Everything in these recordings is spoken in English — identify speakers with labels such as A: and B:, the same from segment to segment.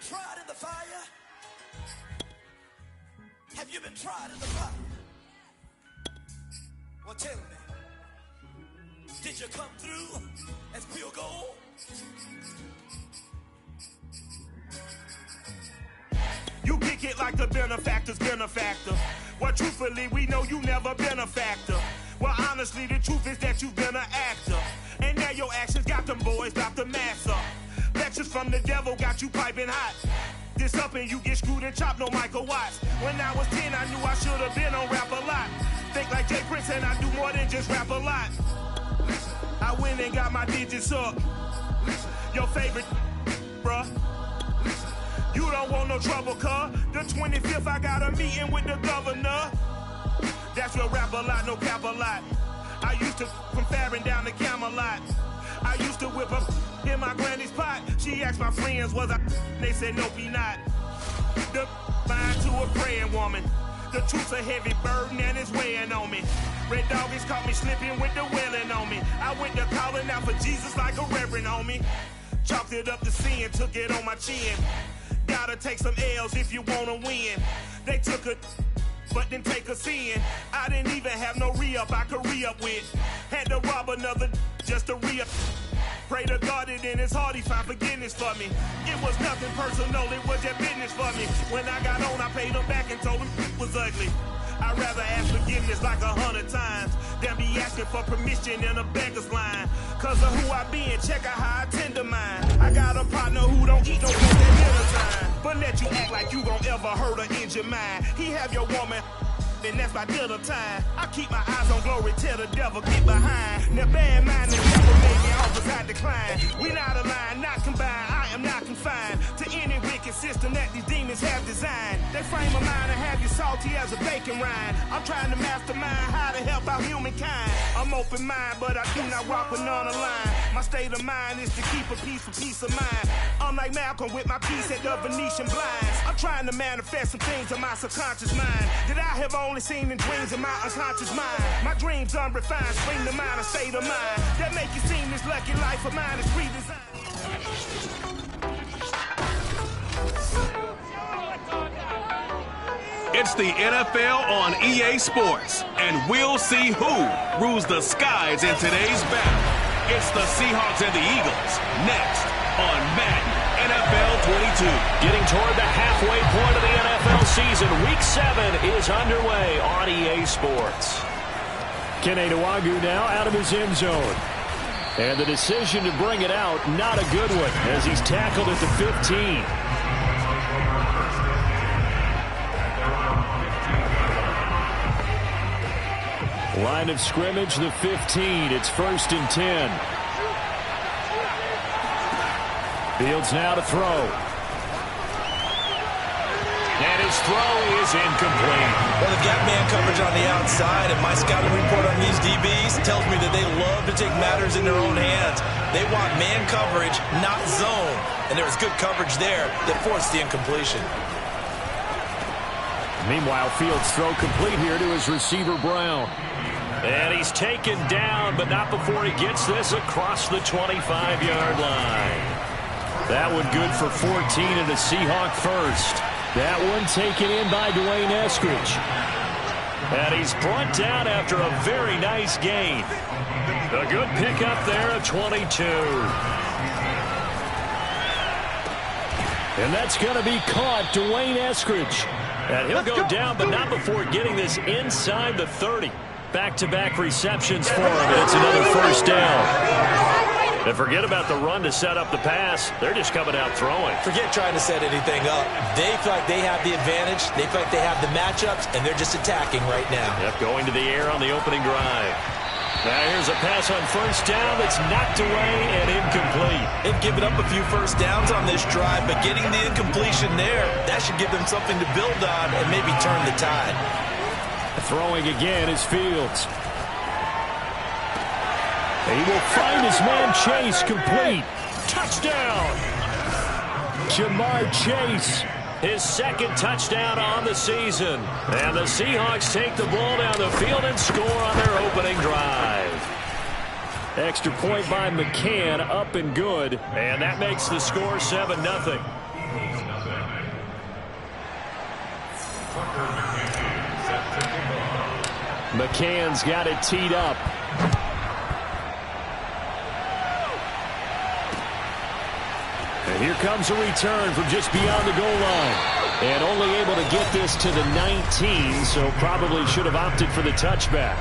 A: tried in the fire? Have you been tried in the fire? Well, tell me, did you come through as pure gold?
B: You kick it like the benefactor's benefactor. Well, truthfully, we know you never been a factor. Well, honestly, the truth is that you've been an actor. And now your actions got them boys about to mass up. Lectures from the devil got you piping hot. This up and you get screwed and chopped, no Michael Watts. When I was 10, I knew I should have been on Rap a Lot. Think like Jay Prince and I do more than just rap a lot. I went and got my digits up. Your favorite, bruh. You don't want no trouble, cuz. The 25th, I got a meeting with the governor. That's real Rap a Lot, no cap a lot. I used to from Farron down to Camelot. I used to whip up in my granny's pot. She asked my friends, was I? They said, nope, he not. The line to a praying woman. The truth's a heavy burden and it's weighing on me. Red Doggies caught me slipping with the wailing on me. I went to calling out for Jesus like a reverend on me. Chalked it up to sin, took it on my chin. Gotta take some L's if you wanna win. They took a but didn't take a sin. I didn't even have no re-up I could re-up with. Had to rob another just to re-up. Pray to God that in his heart he found forgiveness for me. It was nothing personal, it was just business for me. When I got on, I paid him back and told him it was ugly. I'd rather ask forgiveness like 100 times than be asking for permission in a beggar's line. Cause of who I be and check out how I tend to mine. I got a partner who don't eat no food at dinner time, but let you act like you gon' ever hurt or injure mine. He have your woman, and that's by dinner time. I keep my eyes on glory till the devil get behind. Now bad mind the devil made me offers I decline. We not aligned, not combined, I am not confined to any wicked system that these demons have designed. They frame a mind and have you salty as a bacon rind. I'm trying to mastermind how to help out humankind. I'm open mind, but I do not walk with none aligned. My state of mind is to keep a peace for peace of mind. Unlike Malcolm with my peace at the Venetian blinds. I'm trying to manifest some things in my subconscious mind that I have only seen in dreams in my unconscious mind. My dreams unrefined, spring to mind, a state of mind that make you seem this lucky life of mine is redesigned.
C: It's the NFL on EA Sports, and we'll see who rules the skies in today's battle. It's the Seahawks and the Eagles, next on Madden NFL 22.
D: Getting toward the halfway point of the NFL season, Week 7 is underway on EA Sports. Kene Nwangwu now out of his end zone. And the decision to bring it out, not a good one, as he's tackled at the 15. Line of scrimmage, the 15. It's 1st and 10. Fields now to throw. And his throw is incomplete.
E: Well, they've got man coverage on the outside, and my scouting report on these DBs tells me that they love to take matters in their own hands. They want man coverage, not zone. And there was good coverage there that forced the incompletion.
D: Meanwhile, Fields' throw complete here to his receiver, Brown. And he's taken down, but not before he gets this across the 25-yard line. That one good for 14 and a Seahawk first. That one taken in by Dwayne Eskridge. And he's brought down after a very nice gain. A good pickup there of 22. And that's going to be caught, Dwayne Eskridge. And he'll go down, but not before getting this inside the 30. Back-to-back receptions for him, and it's another first down. And forget about the run to set up the pass. They're just coming out throwing.
E: Forget trying to set anything up. They feel like they have the advantage. They feel like they have the matchups, and they're just attacking right now.
D: Yep, going to the air on the opening drive. Now here's a pass on first down that's knocked away and incomplete.
E: They've given up a few first downs on this drive, but getting the incompletion there, that should give them something to build on and maybe turn the tide.
D: Throwing again is Fields. He will find his man Chase complete. Touchdown! Ja'Marr Chase. His second touchdown on the season. And the Seahawks take the ball down the field and score on their opening drive. Extra point by McCann, up and good. And that makes the score 7-0. McCann's got it teed up. And here comes a return from just beyond the goal line. And only able to get this to the 19, so probably should have opted for the touchback.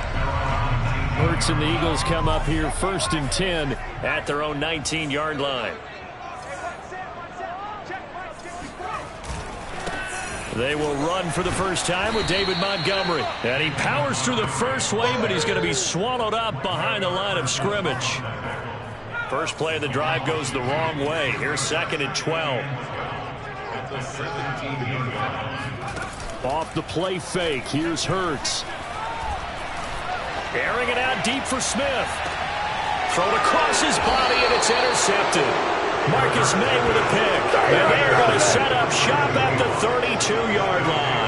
D: Hurts and the Eagles come up here 1st and 10 at their own 19-yard line. They will run for the first time with David Montgomery. And he powers through the first wave, but he's going to be swallowed up behind the line of scrimmage. First play of the drive goes the wrong way. Here's 2nd and 12. Off the play fake. Here's Hurts. Airing it out deep for Smith. Thrown across his body, and it's intercepted. Marcus May with a pick. And they're going to set up shop at the 32-yard line.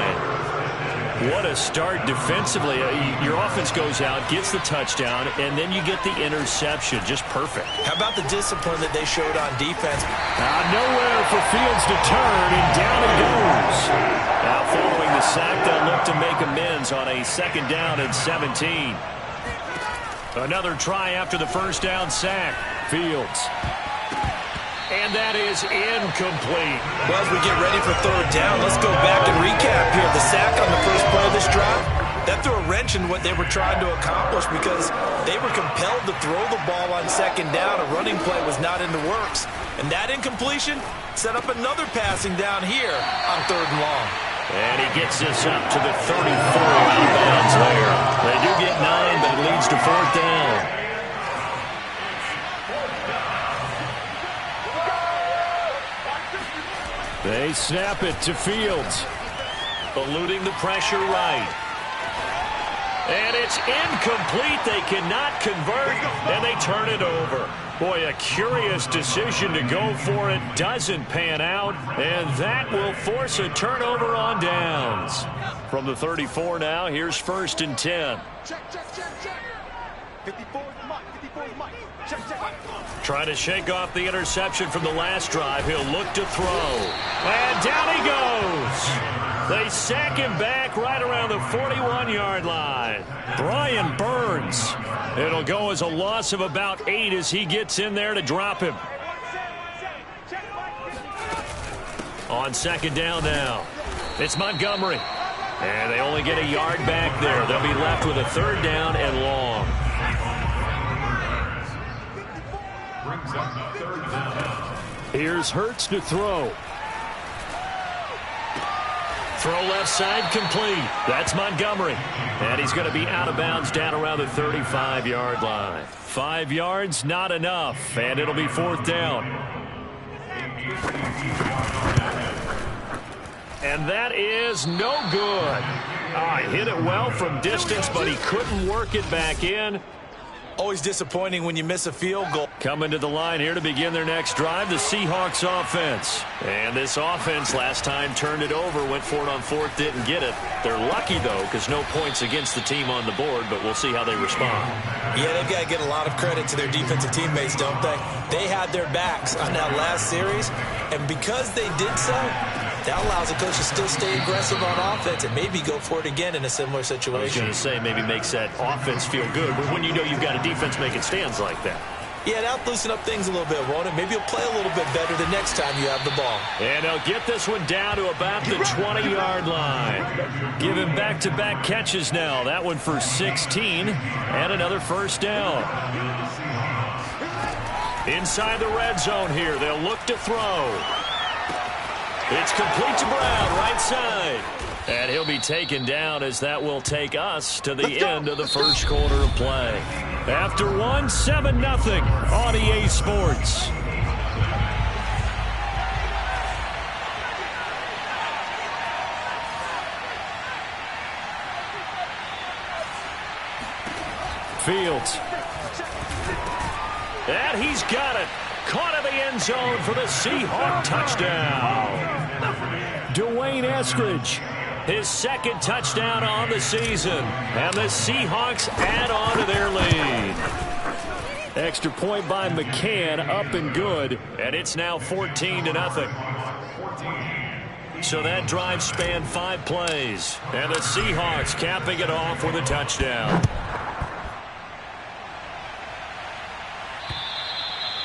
D: What a start defensively. Your offense goes out, gets the touchdown, and then you get the interception. Just perfect. How about the discipline that they showed on defense? Nowhere for Fields to turn, and down it goes. Now following the sack, they'll look to make amends on a 2nd down and 17. Another try after the first down sack. Fields. And that is incomplete. Well, as we get ready for 3rd down, let's go back and recap here. The sack on the first play of this drive, that threw a wrench in what they were trying to accomplish because they were compelled to throw the ball on 2nd down. A running play was not in the works. And that incompletion set up another passing down here on 3rd and long. And he gets this up to the 34 out of bounds there. They do get 9, but it leads to 4th down. They snap it to Fields. Eluding the pressure right. And it's incomplete. They cannot convert, and they turn it over. Boy, a curious decision to go for it. Doesn't pan out, and that will force a turnover on downs. From the 34 now, here's 1st and 10. Trying to shake off the interception from the last drive. He'll look to throw. And down he goes. They sack him back right around the 41-yard line. Brian Burns. It'll go as a loss of about 8 as he gets in there to drop him. On 2nd down now. It's Montgomery. And they only get a yard back there. They'll be left with a 3rd down and long. Here's Hurts to throw. Throw left side complete. That's Montgomery. And he's going to be out of bounds down around the 35-yard line. 5 yards, not enough. And it'll be 4th down. And that is no good. Hit it well from distance, but he couldn't work it back in. Always disappointing when you miss a field goal. Coming to the line here to begin their next drive, the Seahawks offense. And this offense last time turned it over, went for it on 4th, didn't get it. They're lucky, though, because no points against the team on the board, but we'll see how they respond. Yeah, they've got to get a lot of credit to their defensive teammates, don't they? They had their backs on that last series, and because they did so, that allows the coach to still stay aggressive on offense and maybe go for it again in a similar situation. I was going to say maybe makes that offense feel good, but when you know you've got a defense making stands like that. Yeah, that'll loosen up things a little bit, won't it? Maybe you'll play a little bit better the next time you have the ball. And they'll get this one down to about the 20-yard line. Give him back-to-back catches now. That one for 16 and another 1st down. Inside the red zone here. They'll look to throw. It's complete to Brown, right side. And he'll be taken down as that will take us to the end of the first quarter of play. After one, 7-0 on EA Sports. Fields. And he's got it. Caught in the end zone for the Seahawk touchdown. Dwayne Eskridge, his 2nd touchdown on the season. And the Seahawks add on to their lead. Extra point by McCann, up and good. And it's now 14-0. So that drive spanned 5 plays. And the Seahawks capping it off with a touchdown.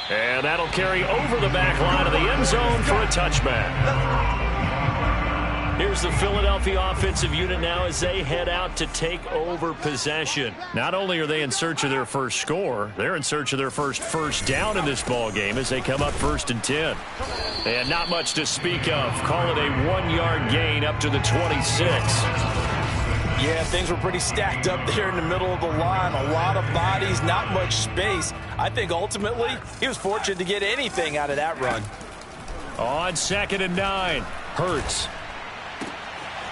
D: And that'll carry over the back line of the end zone for a touchback. Here's the Philadelphia offensive unit now as they head out to take over possession. Not only are they in search of their first score, they're in search of their first down in this ball game as they come up 1st and 10. And not much to speak of. Call it a 1-yard gain up to the 26.
E: Yeah, things were pretty stacked up there in the middle of the line. A lot of bodies, not much space. I think ultimately he was fortunate to get anything out of that run.
D: On 2nd and 9, Hurts.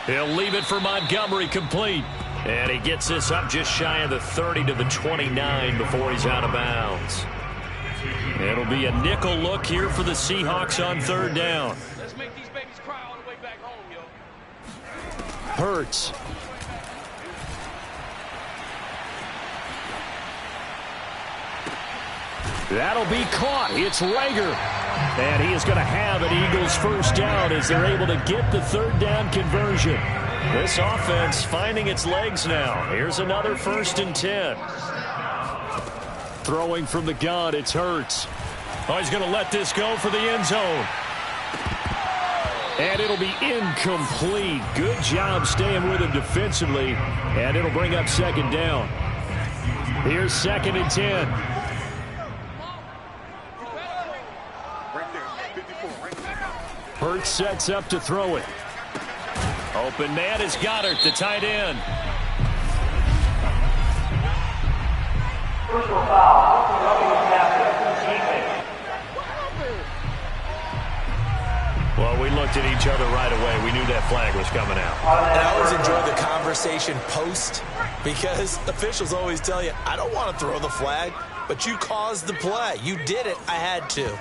D: He'll leave it for Montgomery complete. And he gets this up just shy of the 30 to the 29 before he's out of bounds. It'll be a nickel look here for the Seahawks on 3rd down.
A: Let's make these babies cry all the way back home, yo.
D: Hurts. That'll be caught. It's Rager. And he is going to have an Eagles first down as they're able to get the 3rd down conversion. This offense finding its legs now. Here's another 1st and 10. Throwing from the gun, it's Hurts. Oh, he's going to let this go for the end zone. And it'll be incomplete. Good job staying with him defensively. And it'll bring up 2nd down. Here's 2nd and 10. Hurts sets up to throw it. Open man is Goddard, the tight end.
F: Personal foul.
D: Well, we looked at each other right away. We knew that flag was coming out.
E: And I always enjoy the conversation post because officials always tell you, I don't want to throw the flag, but you caused the play. You did it. I had to.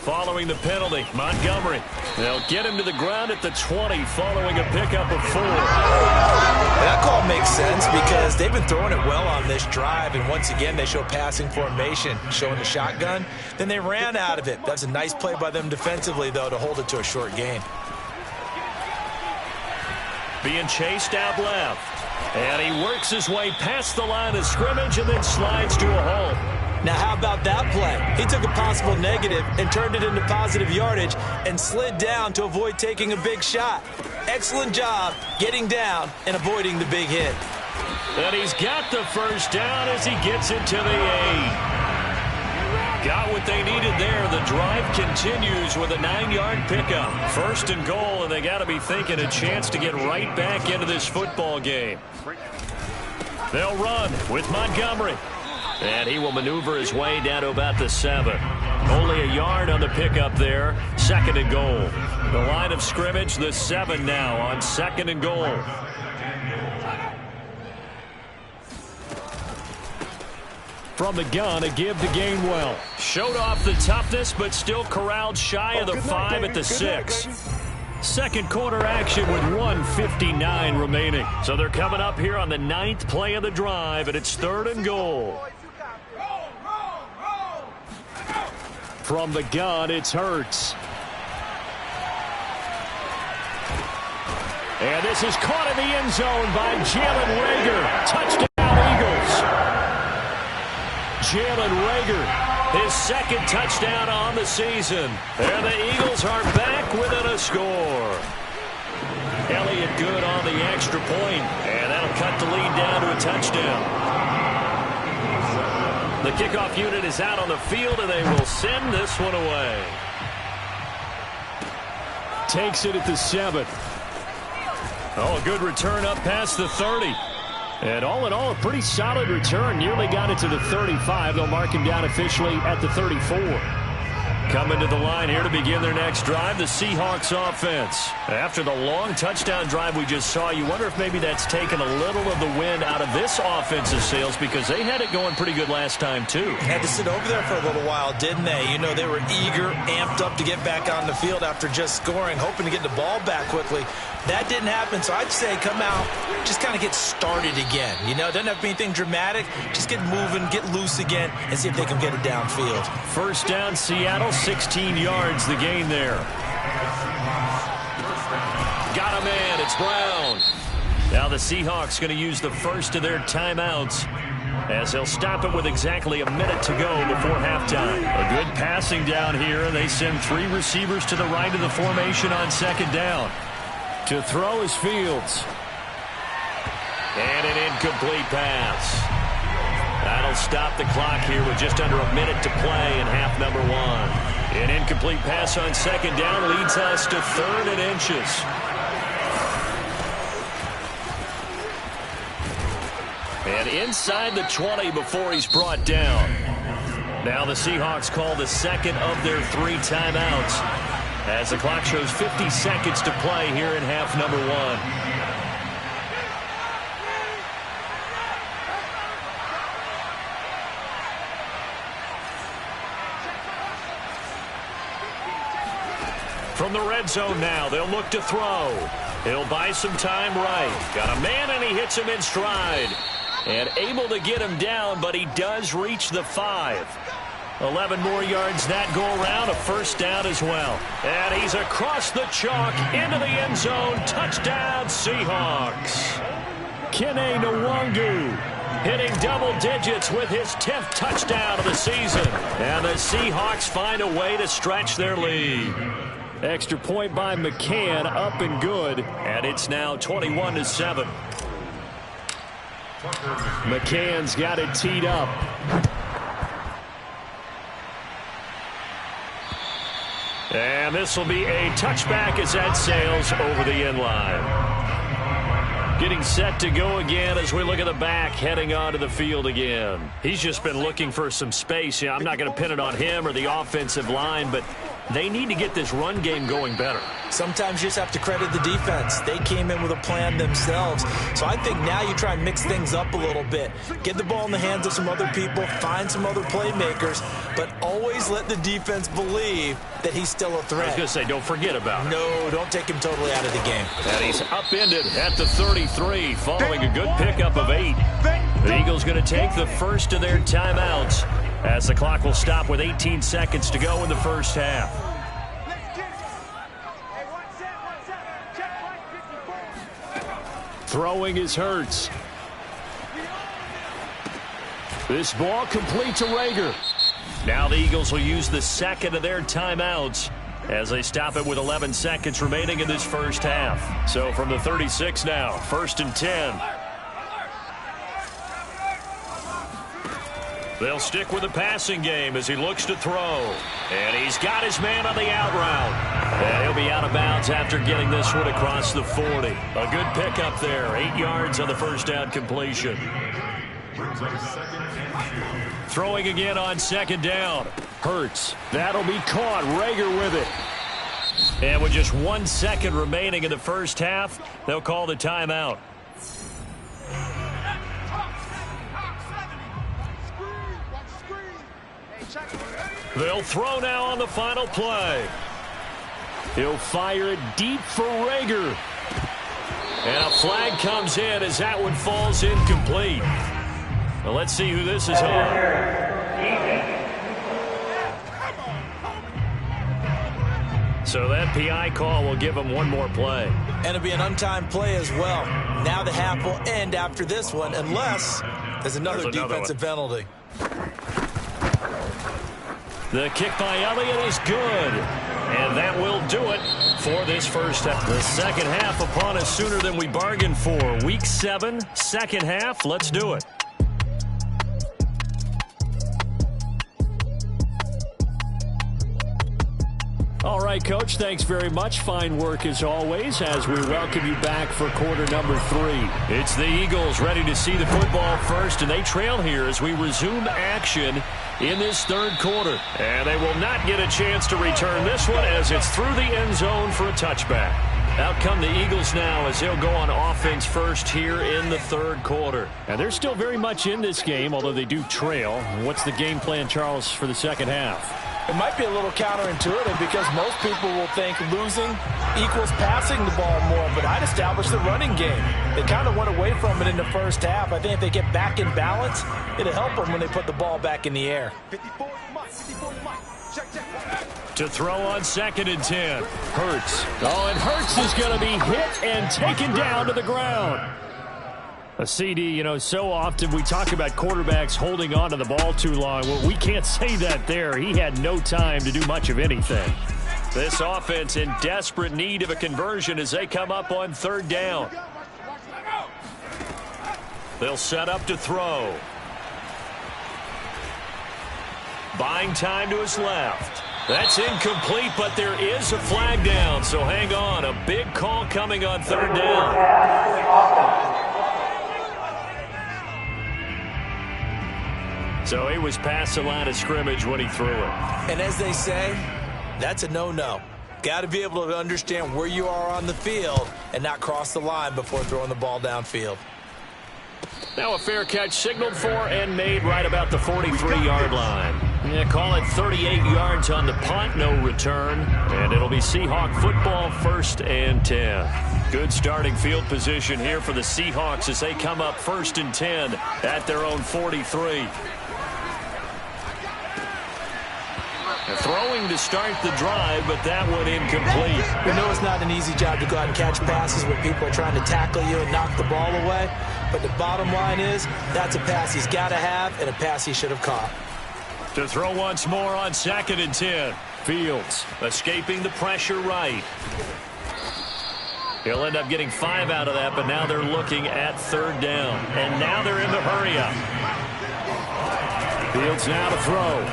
D: Following the penalty, Montgomery. They'll get him to the ground at the 20 following a pickup of 4.
E: That call makes sense because they've been throwing it well on this drive, and once again they show passing formation, showing the shotgun. Then they ran out of it. That's a nice play by them defensively, though, to hold it to a short gain.
D: Being chased out left. And he works his way past the line of scrimmage and then slides to a halt.
E: Now, how about that play? He took a possible negative and turned it into positive yardage and slid down to avoid taking a big shot. Excellent job getting down and avoiding the big hit.
D: And he's got the first down as he gets it to the 8. Got what they needed there. The drive continues with a 9-yard pickup. 1st and goal, and they got to be thinking a chance to get right back into this football game. They'll run with Montgomery. And he will maneuver his way down to about the 7. Only a yard on the pickup there. 2nd and goal. The line of scrimmage, the 7 now on 2nd and goal. From the gun, a give to Gainwell. Showed off the toughness, but still corralled shy of the 5 at the 6. Second quarter action with 1:59 remaining. So they're coming up here on the 9th play of the drive, and it's 3rd and goal. From the gun, it's Hurts. And this is caught in the end zone by Jalen Reagor. Touchdown, Eagles. Jalen Reagor, his 2nd touchdown on the season. And the Eagles are back within a score. Elliott good on the extra point, and that'll cut the lead down to a touchdown. The kickoff unit is out on the field, and they will send this one away. Takes it at the 7. Oh, a good return up past the 30. And all in all, a pretty solid return. Nearly got it to the 35. They'll mark him down officially at the 34. Coming to the line here to begin their next drive, the Seahawks offense. After the long touchdown drive we just saw, you wonder if maybe that's taken a little of the wind out of this offensive sails because they had it going pretty good last time, too.
E: Had to sit over there for a little while, didn't they? You know, they were eager, amped up to get back on the field after just scoring, hoping to get the ball back quickly. That didn't happen, so I'd say come out, just kind of get started again. You know, it doesn't have to be anything dramatic. Just get moving, get loose again, and see if they can get it downfield.
D: First down, Seattle, 16 yards, the gain there. Got a man. It's Brown. Now the Seahawks going to use the first of their timeouts as they'll stop it with exactly a minute to go before halftime. A good passing down here. They send 3 receivers to the right of the formation on second down. To throw is Fields. And an incomplete pass. That'll stop the clock here with just under a minute to play in half number 1. An incomplete pass on second down leads us to 3rd and inches. And inside the 20 before he's brought down. Now the Seahawks call the second of their 3 timeouts as the clock shows 50 seconds to play here in half number 1. From the red zone now, they'll look to throw. He'll buy some time right. Got a man, and he hits him in stride. And able to get him down, but he does reach the 5. 11 more yards that go around, a first down as well. And he's across the chalk into the end zone. Touchdown, Seahawks. Kene Nwangu hitting double digits with his 10th touchdown of the season. And the Seahawks find a way to stretch their lead. Extra point by McCann, up and good. And it's now 21-7. McCann's got it teed up. And this will be a touchback as that sails over the end line. Getting set to go again as we look at the back, heading onto the field again. He's just been looking for some space. I'm not going to pin it on him or the offensive line, but they need to get this run game going better.
E: Sometimes you just have to credit the defense. They came in with a plan themselves. So I think now you try and mix things up a little bit. Get the ball in the hands of some other people, find some other playmakers, but always let the defense believe that he's still a threat.
D: I was going to say, don't forget about it.
E: No, don't take him totally out of the game.
D: And he's upended at the 33 following a good pickup of 8. The Eagles going to take the first of their timeouts as the clock will stop with 18 seconds to go in the first half. Throwing is Hurts. This ball complete to Rager. Now the Eagles will use the second of their timeouts as they stop it with 11 seconds remaining in this first half. So from the 36 now, 1st and 10. They'll stick with the passing game as he looks to throw. And he's got his man on the out route. And he'll be out of bounds after getting this one across the 40. A good pickup there. 8 yards on the first down completion. Throwing again on second down. Hurts. That'll be caught. Rager with it. And with just 1 second remaining in the first half, they'll call the timeout. They'll throw now on the final play. He'll fire it deep for Rager. And a flag comes in as that one falls incomplete. Well, let's see who this is on. So that PI call will give him one more play.
E: And it'll be an untimed play as well. Now the half will end after this one unless there's another defensive penalty.
D: The kick by Elliott is good. And that will do it for this first half. The second half upon us sooner than we bargained for. Week 7, second half. Let's do it. All right, Coach, thanks very much. Fine work as always as we welcome you back for quarter number 3. It's the Eagles ready to see the football first, and they trail here as we resume action in this third quarter. And they will not get a chance to return this one as it's through the end zone for a touchback. Out come the Eagles now as they'll go on offense first here in the third quarter. And they're still very much in this game, although they do trail. What's the game plan, Charles, for the second half?
E: It might be a little counterintuitive because most people will think losing equals passing the ball more, but I'd establish the running game. They kind of went away from it in the first half. I think if they get back in balance, it'll help them when they put the ball back in the air. 54 Mike, check.
D: To throw on 2nd and 10. Hurts. Oh, and Hurts is going to be hit and taken down to the ground. A CD, so often we talk about quarterbacks holding on to the ball too long. Well, we can't say that there. He had no time to do much of anything. This offense in desperate need of a conversion as they come up on 3rd down. They'll set up to throw. Buying time to his left. That's incomplete, but there is a flag down, so hang on. A big call coming on 3rd down. So he was past the line of scrimmage when he threw it.
E: And as they say, that's a no-no. Got to be able to understand where you are on the field and not cross the line before throwing the ball downfield.
D: Now a fair catch signaled for and made right about the 43-yard line. Yeah, call it 38 yards on the punt, no return. And it'll be Seahawk football, 1st and 10. Good starting field position here for the Seahawks as they come up 1st and 10 at their own 43. Throwing to start the drive, but that one incomplete.
E: We know it's not an easy job to go out and catch passes when people are trying to tackle you and knock the ball away. But the bottom line is, that's a pass he's got to have and a pass he should have caught.
D: To throw once more on 2nd and 10. Fields escaping the pressure right. He'll end up getting 5 out of that, but now they're looking at 3rd down. And now they're in the hurry-up. Fields now to throw.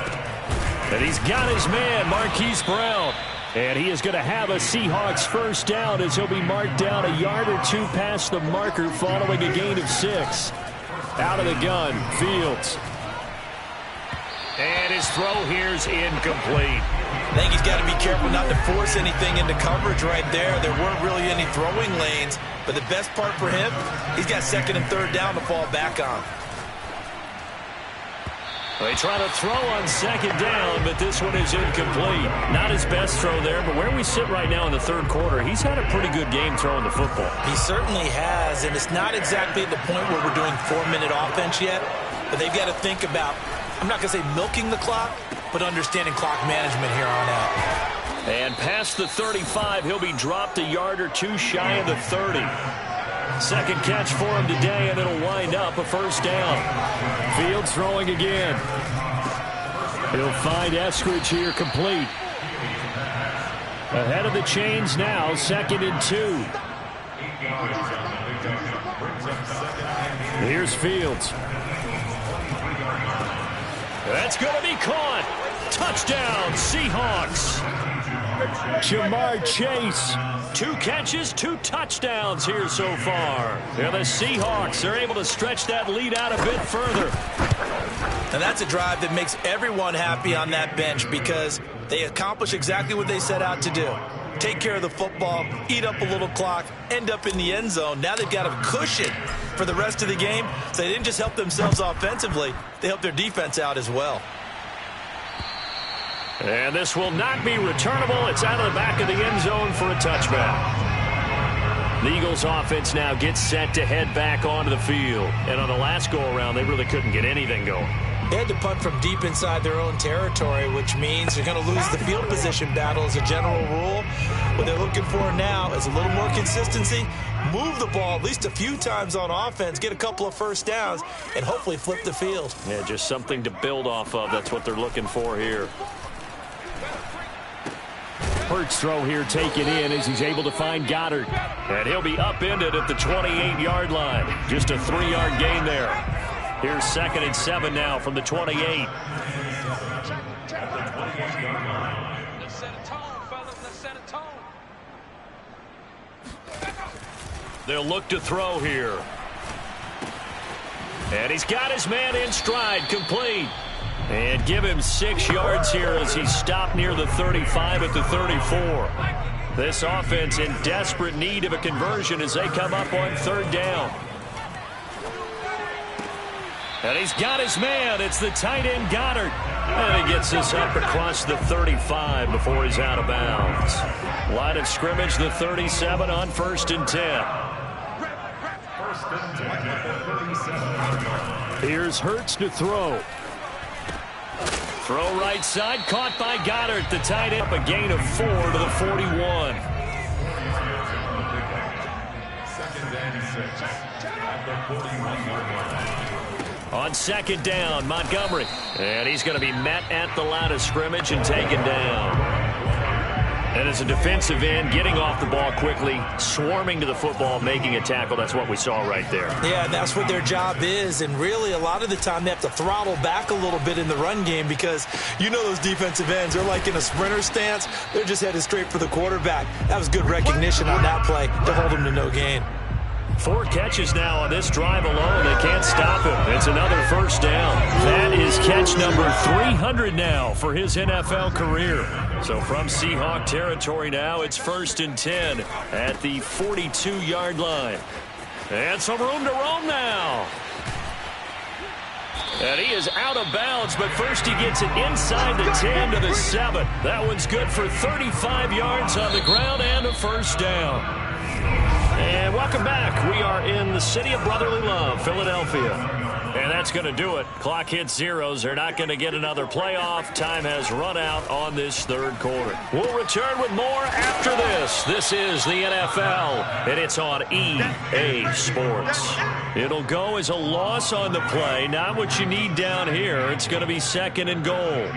D: And he's got his man, Marquise Brown. And he is going to have a Seahawks 1st down as he'll be marked down a yard or 2 past the marker following a gain of 6. Out of the gun, Fields. And his throw here's incomplete.
E: I think he's got to be careful not to force anything into coverage right there. There weren't really any throwing lanes. But the best part for him, he's got 2nd and 3rd down to fall back on.
D: They try to throw on 2nd down, but this one is incomplete. Not his best throw there, but where we sit right now in the 3rd quarter, he's had a pretty good game throwing the football.
E: He certainly has, and it's not exactly at the point where we're doing 4-minute offense yet, but they've got to think about, I'm not going to say milking the clock, but understanding clock management here on out.
D: And past the 35, he'll be dropped a yard or 2 shy of the 30. Second catch for him today, and it'll wind up a 1st down. Fields throwing again. He'll find Eskridge here complete. Ahead of the chains now, 2nd and 2. Here's Fields. That's going to be caught. Touchdown, Seahawks. Jamar Chase. 2 catches, 2 touchdowns here so far. And the Seahawks are able to stretch that lead out a bit further.
E: And that's a drive that makes everyone happy on that bench because they accomplish exactly what they set out to do. Take care of the football, eat up a little clock, end up in the end zone. Now they've got a cushion for the rest of the game. So they didn't just help themselves offensively, they helped their defense out as well.
D: And this will not be returnable. It's out of the back of the end zone for a touchback. The Eagles offense now gets set to head back onto the field. And on the last go-around, they really couldn't get anything going.
E: They had to punt from deep inside their own territory, which means they're going to lose the field position battle as a general rule. What they're looking for now is a little more consistency, move the ball at least a few times on offense, get a couple of 1st downs, and hopefully flip the field.
D: Yeah, just something to build off of. That's what they're looking for here. Hurts throw here taken in as he's able to find Goddard. And he'll be upended at the 28-yard line. Just a 3-yard gain there. Here's 2nd and 7 now from the 28.
F: Let's set a tone, fellas. Let's set a tone.
D: They'll look to throw here. And he's got his man in stride, complete. And give him 6 yards here as he's stopped near the 35 at the 34. This offense in desperate need of a conversion as they come up on 3rd down. And he's got his man. It's the tight end Goddard. And he gets this up across the 35 before he's out of bounds. Line of scrimmage, the 37 on 1st and 10. Here's Hurts to throw. Throw right side, caught by Goddard. The tight end, a gain of 4 to the 41. On second down, Montgomery. And he's going to be met at the line of scrimmage and taken down. And as a defensive end, getting off the ball quickly, swarming to the football, making a tackle. That's what we saw right there.
E: Yeah, and that's what their job is. And really, a lot of the time, they have to throttle back a little bit in the run game because you know those defensive ends, they're like in a sprinter stance. They're just headed straight for the quarterback. That was good recognition on that play to hold him to no gain.
D: 4 catches now on this drive alone. They can't stop him. It's another first down. That is catch number 300 now for his NFL career. So from Seahawk territory now, it's 1st and 10 at the 42-yard line. And some room to roam now. And he is out of bounds, but first he gets it inside the 10 to the 7. That one's good for 35 yards on the ground and a first down. And welcome back. We are in the city of brotherly love, Philadelphia. And that's going to do it. Clock hits zeros. They're not going to get another playoff. Time has run out on this third quarter. We'll return with more after this. This is the NFL, and it's on EA Sports. It'll go as a loss on the play. Not what you need down here. It's going to be 2nd and goal.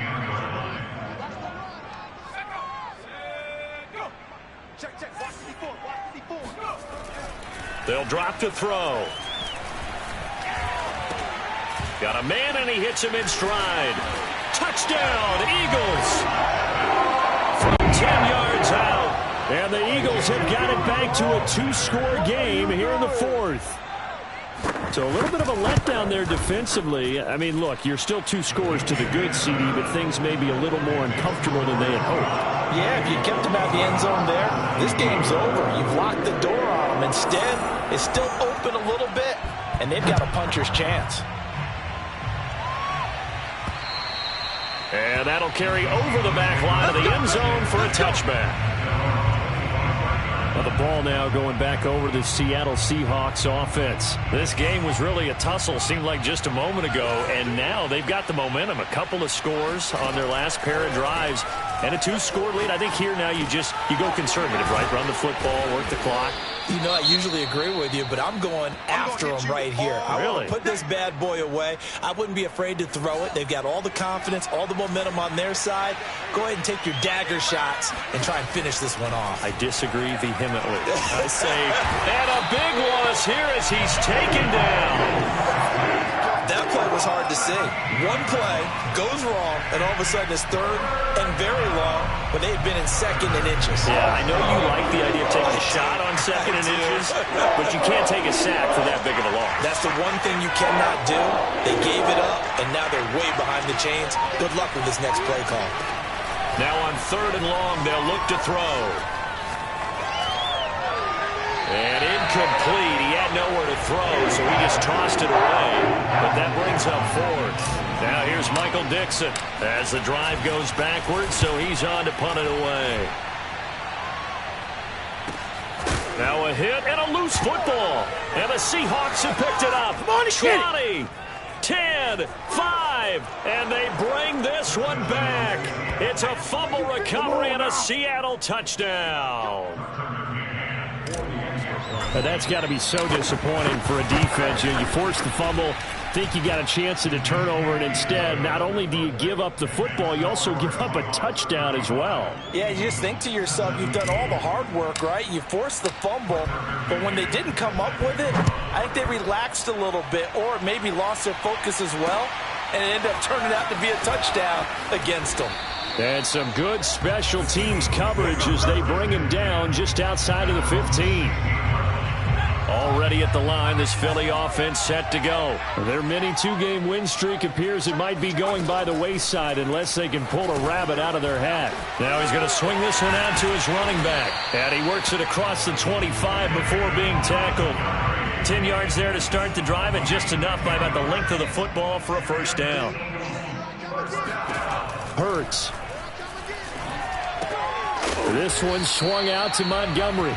D: They'll drop to throw. Got a man, and he hits him in stride. Touchdown, Eagles! From 10 yards out. And the Eagles have got it back to a 2-score game here in the 4th. So a little bit of a letdown there defensively. I mean, look, you're still 2 scores to the good, CD, but things may be a little more uncomfortable than they had hoped.
E: Yeah, if you kept them out of the end zone there, this game's over. You've locked the door on them. Instead, it's still open a little bit, and they've got a puncher's chance.
D: And that'll carry over the back line of the end zone for a touchback. Well, the ball now going back over to the Seattle Seahawks offense. This game was really a tussle, seemed like just a moment ago, and now they've got the momentum. A couple of scores on their last pair of drives and a 2-score lead. I think here now you go conservative, right? Run the football, work the clock.
E: You know, I usually agree with you, but I'm going after them right here. I want to put this bad boy away. I wouldn't be afraid to throw it. They've got all the confidence, all the momentum on their side. Go ahead and take your dagger shots and try and finish this one off.
D: I disagree vehemently. I say, and a big loss here as he's taken down.
E: That play was hard to see. One play goes wrong, and all of a sudden it's 3rd and very long when they had been in 2nd and inches.
D: Yeah, I know you like the idea of taking a shot on 2nd and inches, but you can't take a sack for that big of a loss.
E: That's the one thing you cannot do. They gave it up, and now they're way behind the chains. Good luck with this next play call.
D: Now on 3rd and long, they'll look to throw. And incomplete. He had nowhere to throw, so he just tossed it away. But that brings up 4th. Now here's Michael Dixon as the drive goes backwards, so he's on to punt it away. Now a hit and a loose football. And the Seahawks have picked it up. 20, 10, 5, and they bring this one back. It's a fumble recovery and a Seattle touchdown. That's got to be so disappointing for a defense. You force the fumble, think you got a chance at a turnover, and instead, not only do you give up the football, you also give up a touchdown as well.
E: Yeah, you just think to yourself, you've done all the hard work, right? You forced the fumble, but when they didn't come up with it, I think they relaxed a little bit or maybe lost their focus as well, and it ended up turning out to be a touchdown against them.
D: And some good special teams coverage as they bring him down just outside of the 15. Already at the line, this Philly offense set to go. Their mini 2-game win streak appears it might be going by the wayside unless they can pull a rabbit out of their hat. Now he's going to swing this one out to his running back. And he works it across the 25 before being tackled. 10 yards there to start the drive, and just enough by about the length of the football for a first down. Hurts. This one swung out to Montgomery.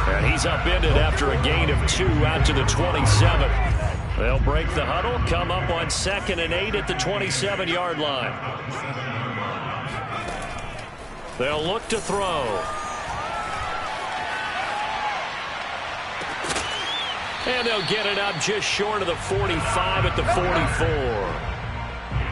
D: And he's upended after a gain of 2 out to the 27. They'll break the huddle, come up on 2nd and 8 at the 27-yard line. They'll look to throw. And they'll get it up just short of the 45 at the 44.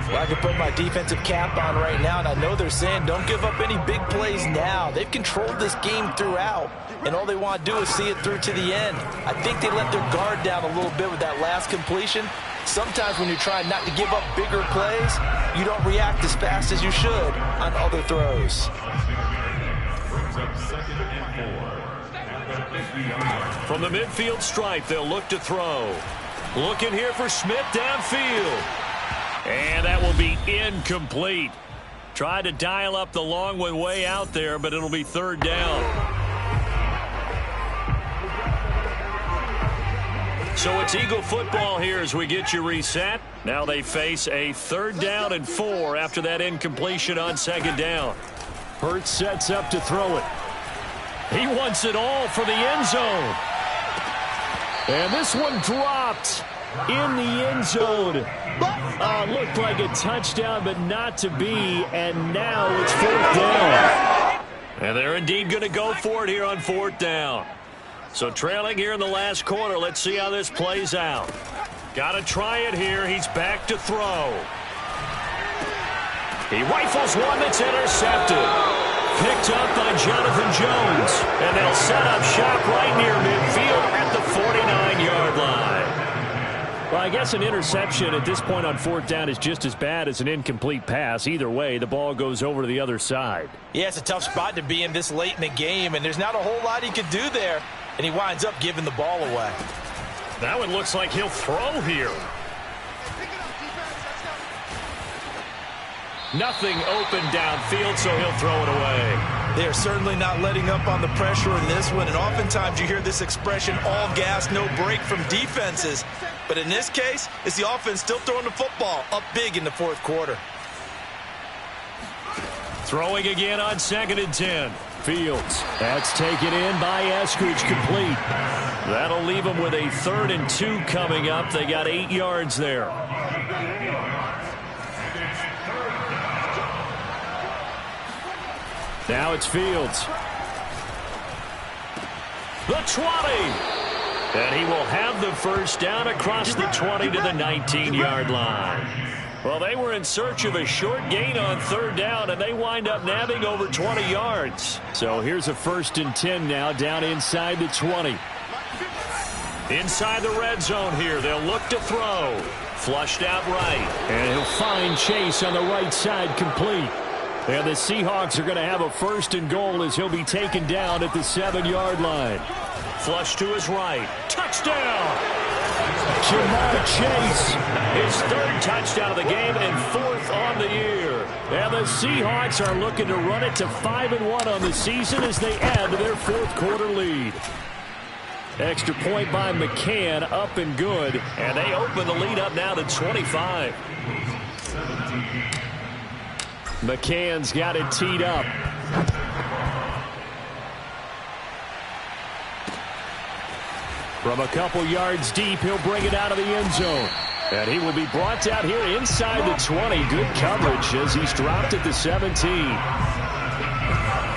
E: Well, I can put my defensive cap on right now, and I know they're saying don't give up any big plays now. They've controlled this game throughout, and all they want to do is see it through to the end. I think they let their guard down a little bit with that last completion. Sometimes when you're trying not to give up bigger plays, you don't react as fast as you should on other throws.
D: From the midfield stripe, they'll look to throw. Looking here for Smith downfield. And that will be incomplete. Tried to dial up the long one way out there, but it'll be 3rd down. So it's Eagle football here as we get you reset. Now they face a 3rd down and 4 after that incompletion on 2nd down. Hurts sets up to throw it. He wants it all for the end zone. And this one dropped in the end zone. Looked like a touchdown, but not to be. And now it's 4th down. And they're indeed going to go for it here on 4th down. So trailing here in the last quarter. Let's see how this plays out. Got to try it here. He's back to throw. He rifles one that's intercepted. Picked up by Jonathan Jones. And they'll set up shop right near midfield at the 49-yard line. Well, I guess an interception at this point on 4th down is just as bad as an incomplete pass. Either way, the ball goes over to the other side.
E: Yeah, it's a tough spot to be in this late in the game, and there's not a whole lot he could do there, and he winds up giving the ball away.
D: That one looks like he'll throw here. Nothing open downfield, so he'll throw it away.
E: They are certainly not letting up on the pressure in this one, and oftentimes you hear this expression, all gas, no break from defenses. But in this case, it's the offense still throwing the football up big in the 4th quarter.
D: Throwing again on 2nd and 10. Fields. That's taken in by Eskridge, complete. That'll leave them with a 3rd and 2 coming up. They got 8 yards there. Now it's Fields. The 20. And he will have the 1st down across the 20 to the 19-yard line. Well, they were in search of a short gain on 3rd down, and they wind up nabbing over 20 yards. So here's a 1st and 10 now down inside the 20. Inside the red zone here, they'll look to throw. Flushed out right. And he'll find Chase on the right side, complete. And the Seahawks are going to have a 1st and goal as he'll be taken down at the 7-yard line. Flush to his right. Touchdown! Jamar Chase, his 3rd touchdown of the game and 4th on the year. And the Seahawks are looking to run it to 5-1 on the season as they add to their 4th quarter lead. Extra point by McCann, up and good. And they open the lead up now to 25. McCann's got it teed up. From a couple yards deep, he'll bring it out of the end zone. And he will be brought down here inside the 20. Good coverage as he's dropped at the 17.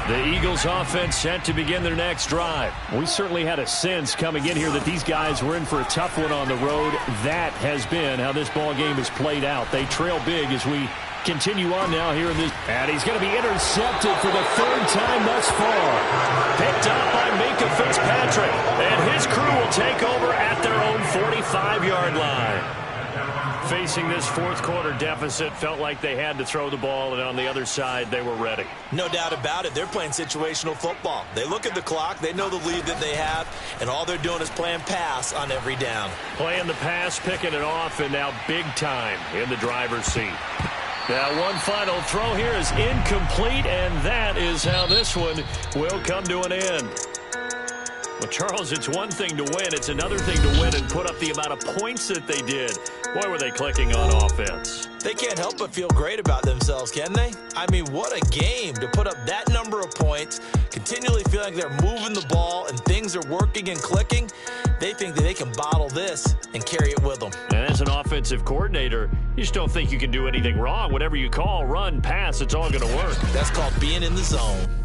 D: The Eagles offense set to begin their next drive. We certainly had a sense coming in here that these guys were in for a tough one on the road. That has been how this ball game has played out. They trail big as we continue on now here in this. And he's going to be intercepted for the 3rd time thus far. Picked up by Minkah Fitzpatrick. And his crew will take over at their own 45-yard line. Facing this 4th quarter deficit, felt like they had to throw the ball, and on the other side, they were ready.
E: No doubt about it. They're playing situational football. They look at the clock, they know the lead that they have, and all they're doing is playing pass on every down.
D: Playing the pass, picking it off, and now big time in the driver's seat. Now one final throw here is incomplete, and that is how this one will come to an end. Well, Charles, it's one thing to win. It's another thing to win and put up the amount of points that they did. Boy, were they clicking on offense.
E: They can't help but feel great about themselves, can they? I mean, what a game to put up that number of points, continually feel feel like they're moving the ball and things are working and clicking, they think that they can bottle this and carry it with them.
D: And as an offensive coordinator, you just don't think you can do anything wrong. Whatever you call, run, pass, it's all going to work.
E: That's called being in the zone.